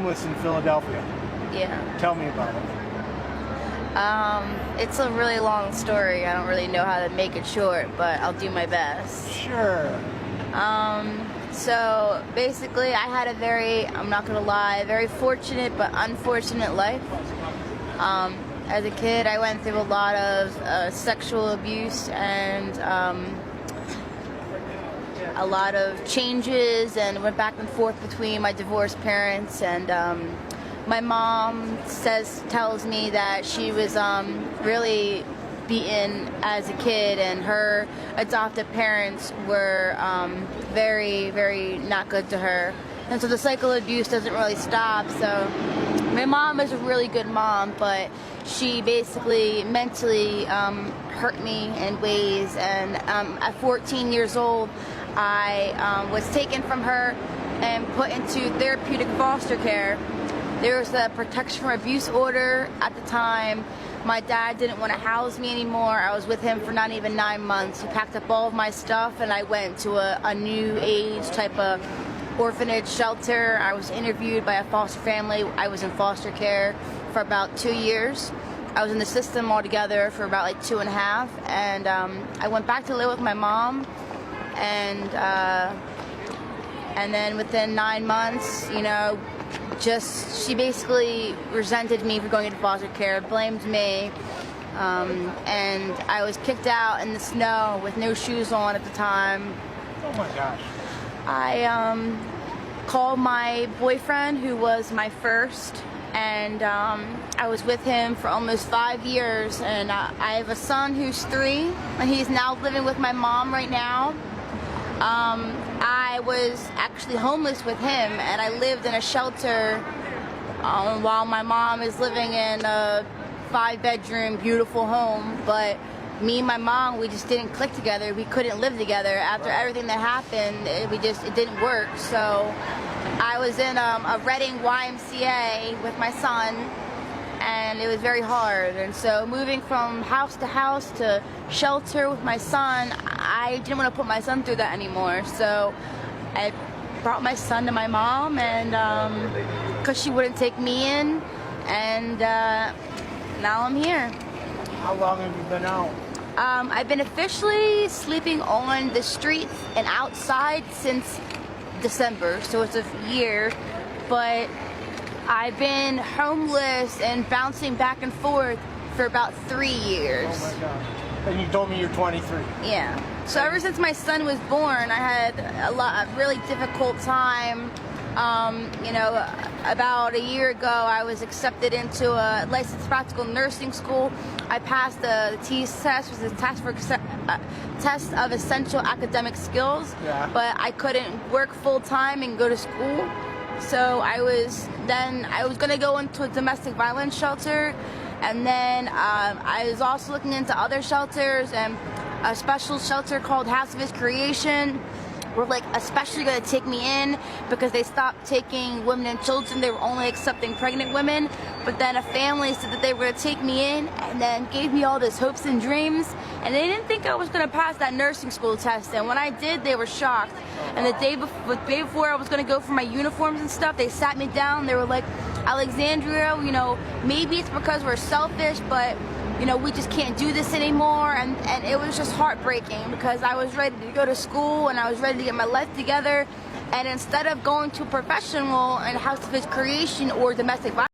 homeless in Philadelphia. Yeah. Tell me about it. It's a really long story. I don't really know how to make it short, but I'll do my best. Sure. So basically I had a I'm not gonna lie, very fortunate but unfortunate life. As a kid, I went through a lot of sexual abuse and a lot of changes, and went back and forth between my divorced parents. And my mom tells me that she was really beaten as a kid, and her adoptive parents were very, very not good to her. And so the cycle of abuse doesn't really stop. So my mom is a really good mom, but she basically mentally hurt me in ways. And at 14 years old, I was taken from her and put into therapeutic foster care. There was a protection from abuse order at the time. My dad didn't want to house me anymore. I was with him for not even 9 months. He packed up all of my stuff and I went to a new age type of orphanage shelter. I was interviewed by a foster family. I was in foster care for about 2 years. I was in the system altogether for about like 2.5, and I went back to live with my mom, and then within 9 months, you know, she basically resented me for going into foster care, blamed me, and I was kicked out in the snow with no shoes on at the time. Oh my gosh. I called my boyfriend, who was my first, and I was with him for almost 5 years, and I have a son who's 3, and he's now living with my mom right now. I was actually homeless with him, and I lived in a shelter while my mom is living in a 5-bedroom beautiful home. But me and my mom, we just didn't click together. We couldn't live together. After everything that happened, it didn't work. So I was in a Reading YMCA with my son, and it was very hard. And so moving from house to house to shelter with my son, I didn't want to put my son through that anymore. So I brought my son to my mom, and because she wouldn't take me in, and now I'm here. How long have you been out? I've been officially sleeping on the streets and outside since December, so it's a year, but I've been homeless and bouncing back and forth for about 3 years. Oh my God. And you told me you're 23. Yeah. So ever since my son was born, I had a really difficult time. You know, about a year ago, I was accepted into a licensed practical nursing school. I passed the TEAS test, which is a test of essential academic skills, yeah. But I couldn't work full time and go to school. So I was going to go into a domestic violence shelter, and then I was also looking into other shelters, and a special shelter called House of His Creation were like especially going to take me in because they stopped taking women and children. They were only accepting pregnant women. But then a family said that they were going to take me in, and then gave me all these hopes and dreams, and they didn't think I was going to pass that nursing school test. And when I did, they were shocked. And the day before I was going to go for my uniforms and stuff, they sat me down. They were like, Alexandria, you know, maybe it's because we're selfish, but you know, we just can't do this anymore. And it was just heartbreaking because I was ready to go to school and I was ready to get my life together. And instead of going to a professional and House of His Creation or domestic violence,